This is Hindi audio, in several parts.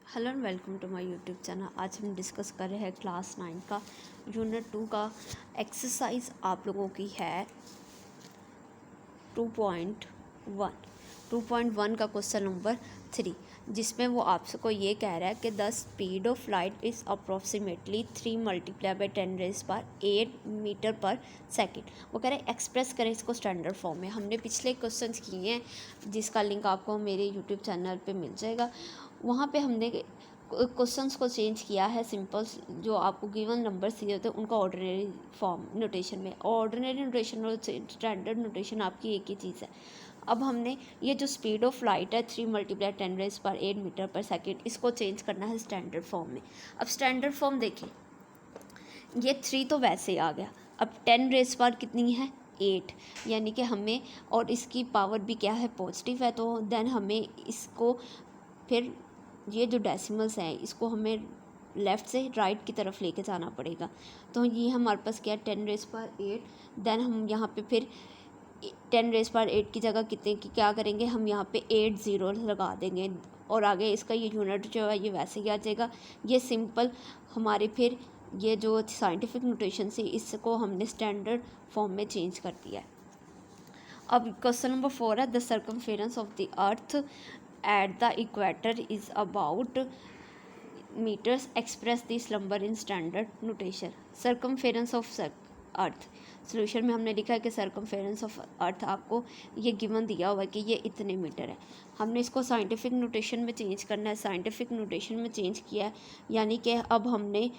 Hello and welcome to my YouTube channel. आज हम डिस्कस कर रहे हैं क्लास 9 का यूनिट 2 का एक्सरसाइज। आप लोगों की है 2.1 2.1 का क्वेश्चन नंबर 3, जिसमें वो आपको ये कह रहा है कि the speed of light is approximately 3 multiply by 10⁻8 metre per second. वो कह रहे हैं एक्सप्रेस करें इसको स्टैंडर्ड फॉर्म में। हमने पिछले क्वेश्चन किए हैं जिसका लिंक आपको मेरे यूट्यूब चैनल पे मिल जाएगा। वहाँ पे हमने क्वेश्चंस को चेंज किया है। सिंपल जो आपको गिवन नंबर्स दिए होते हैं उनका ऑर्डिनरी फॉर्म नोटेशन में। ऑर्डिनरी नोटेशन और स्टैंडर्ड नोटेशन आपकी एक ही चीज़ है। अब हमने ये जो स्पीड ऑफ लाइट है 3 मल्टीप्लाई 10⁻8 मीटर पर सेकेंड, इसको चेंज करना है स्टैंडर्ड फॉर्म में। अब स्टैंडर्ड फॉर्म देखिए, ये 3 तो वैसे ही आ गया। अब 10 पर कितनी है 8, यानी कि हमें, और इसकी पावर भी क्या है पॉजिटिव है, तो देन हमें इसको फिर ये जो डेसिमल्स हैं इसको हमें लेफ़्ट से राइट की तरफ लेके जाना पड़ेगा। तो ये हमारे पास क्या है 10⁻8। देन हम यहाँ पे फिर 10⁻8 की जगह कितने की क्या करेंगे, हम यहाँ पे 8 ज़ीरो लगा देंगे और आगे इसका ये यूनिट जो है ये वैसे ही आ जाएगा। ये सिंपल हमारे फिर ये जो साइंटिफिक नोटेशन से इसको हमने स्टैंडर्ड फॉर्म में चेंज कर दिया है। अब क्वेश्चन नंबर 4 है the circumference of the earth at the equator is about metres, express this number in standard notation. Circumference of earth, solution में हमने लिखा है कि सर्कमफेरेंस ऑफ अर्थ आपको ये गिवन दिया हुआ है कि ये इतने मीटर है। हमने इसको साइंटिफिक नोटेशन में चेंज करना है। साइंटिफिक नोटेशन में चेंज किया है, यानी कि अब हमने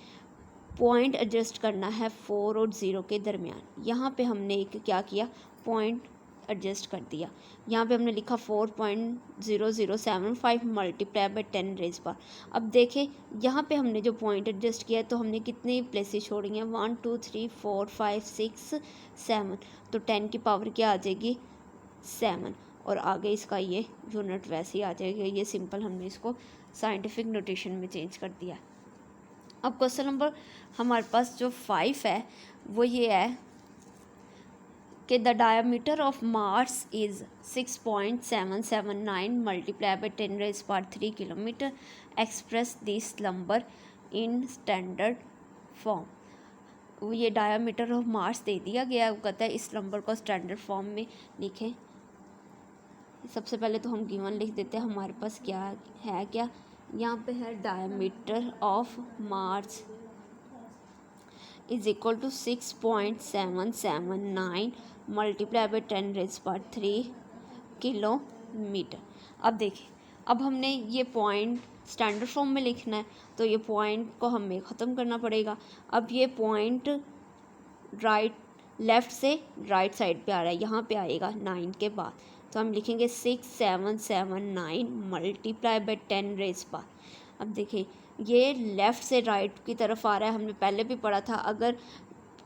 पॉइंट एडजस्ट करना है 4 और 0 के दरमियान। यहाँ पे हमने एक क्या किया, पॉइंट एडजस्ट कर दिया। यहाँ पे हमने लिखा 4.0075 मल्टीप्लाई बाई 10 पर। अब देखें यहाँ पे हमने जो पॉइंट एडजस्ट किया है तो हमने कितनी प्लेसेस छोड़ी हैं, 1 2 3 4 5 6 7, तो 10 की पावर क्या आ जाएगी 7, और आगे इसका ये यूनिट वैसे ही आ जाएगा। ये सिंपल हमने इसको साइंटिफिक नोटेशन में चेंज कर दिया। अब क्वेश्चन नंबर हमारे पास जो 5 है वो ये है कि the diameter of Mars is 6.779 multiply by 10⁻³ kilometre, express this number in standard form. ये डायमीटर ऑफ मार्स दे दिया गया, वो कहता है इस नंबर को स्टैंडर्ड फॉर्म में लिखें। सबसे पहले तो हम गिवन लिख देते हैं, हमारे पास क्या है, क्या यहाँ पे है diameter of Mars is equal to 6.779 multiply by 10⁻³ kilometre. अब देखिए, अब हमने ये पॉइंट स्टैंडर्ड फॉर्म में लिखना है तो ये पॉइंट को हमें ख़त्म करना पड़ेगा। अब ये पॉइंट लेफ़्ट से राइट साइड पे आ रहा है, यहाँ पे आएगा 9 के बाद, तो हम लिखेंगे 6779 मल्टीप्लाई बाई 10⁻। अब देखिए ये लेफ़्ट से राइट की तरफ आ रहा है। हमने पहले भी पढ़ा था, अगर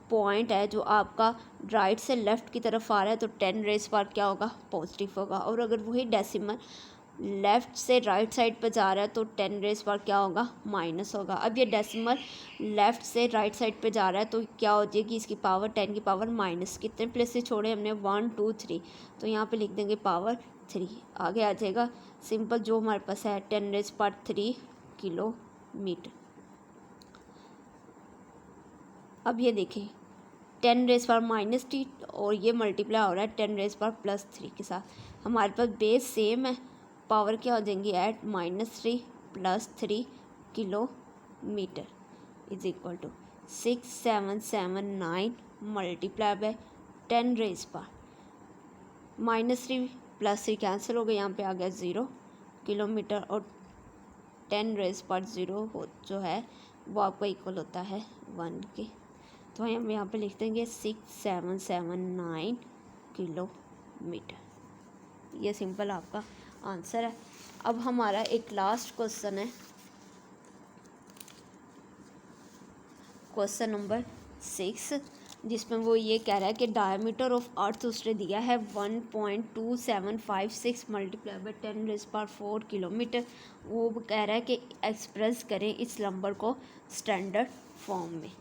पॉइंट है जो आपका राइट से लेफ़्ट की तरफ आ रहा है तो 10⁻पर क्या होगा पॉजिटिव होगा, और अगर वही डेसिमल लेफ़्ट से राइट साइड पर जा रहा है तो 10⁻पर क्या होगा माइनस होगा। अब ये डेसिमल लेफ़्ट से राइट साइड पे जा रहा है तो क्या हो जाएगी इसकी पावर 10 की पावर माइनस। कितने प्लेसेस छोड़े हमने 1 2 3, तो यहाँ पे लिख देंगे पावर 3, आगे आ जाएगा सिंपल जो हमारे पास है 10⁻³ किलोमीटर। अब ये देखें 10⁻⁻t और ये मल्टीप्लाई हो रहा है 10⁻+3 के साथ। हमारे पास बेस सेम है, पावर क्या हो जाएंगी at -3 + 3 kilometre is equal to 6779 multiply by 10⁻। -3 + 3 cancel हो गए, यहाँ पे आ गया 0 किलोमीटर, और 10⁻0 हो जो है वो आपको इक्वल होता है 1 के। तो हम यहाँ पे लिख देंगे 6779 किलोमीटर। ये सिंपल आपका आंसर है। अब हमारा एक लास्ट क्वेश्चन है, क्वेश्चन नंबर 6, जिसमें वो ये कह रहा है कि डायमीटर ऑफ अर्थ उसने दिया है 1.2756 मल्टीप्लाई बाई 10⁻⁴ किलोमीटर। वो कह रहा है कि एक्सप्रेस करें इस नंबर को स्टैंडर्ड फॉर्म में।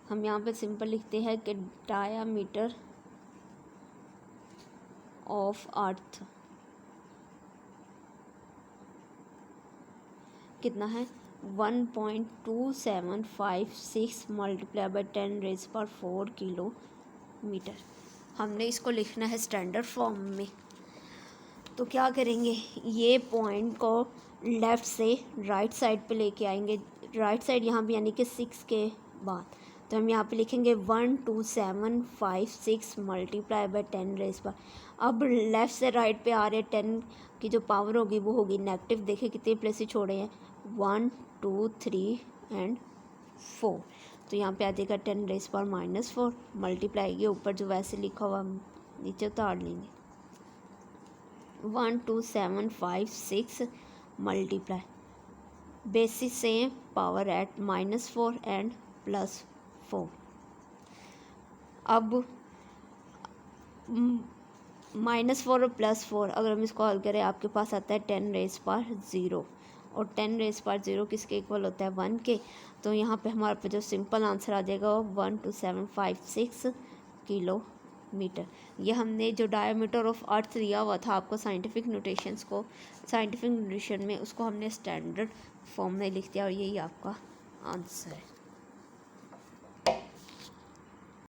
हम यहाँ पे सिंपल लिखते हैं कि डायमीटर ऑफ अर्थ कितना है 1.2756 मल्टीप्लाई बाई 10⁻⁴ किलोमीटर। हमने इसको लिखना है स्टैंडर्ड फॉर्म में। तो क्या करेंगे, ये पॉइंट को लेफ़्ट से राइट साइड पे लेके आएंगे, राइट साइड यहाँ पे यानी कि 6 के बाद। तो हम यहाँ पे लिखेंगे 12756 मल्टीप्लाई बाई 10⁻। अब लेफ़्ट से राइट पे आ रहे 10 की जो पावर होगी वो होगी नेगेटिव। देखिए कितने प्लेसेस छोड़े हैं, 1 2 3 एंड 4। तो यहाँ पे आ जाएगा 10⁻⁻4 मल्टीप्लाई, ये ऊपर जो वैसे लिखा हुआ नीचे उतार लेंगे, 12756 multiply basis same power at -4 and +4। अब -4 और +4 अगर हम इसको हल करें आपके पास आता है 10⁻�0, और 10⁻�0 किसके इक्वल होता है 1 के। तो यहाँ पे हमारे पे जो सिंपल आंसर आ जाएगा वो 12756 किलोमीटर। ये हमने जो डायमीटर ऑफ अर्थ दिया हुआ था आपको साइंटिफिक नोटेशन में, उसको हमने स्टैंडर्ड फॉर्म में लिख दिया और यही आपका आंसर है।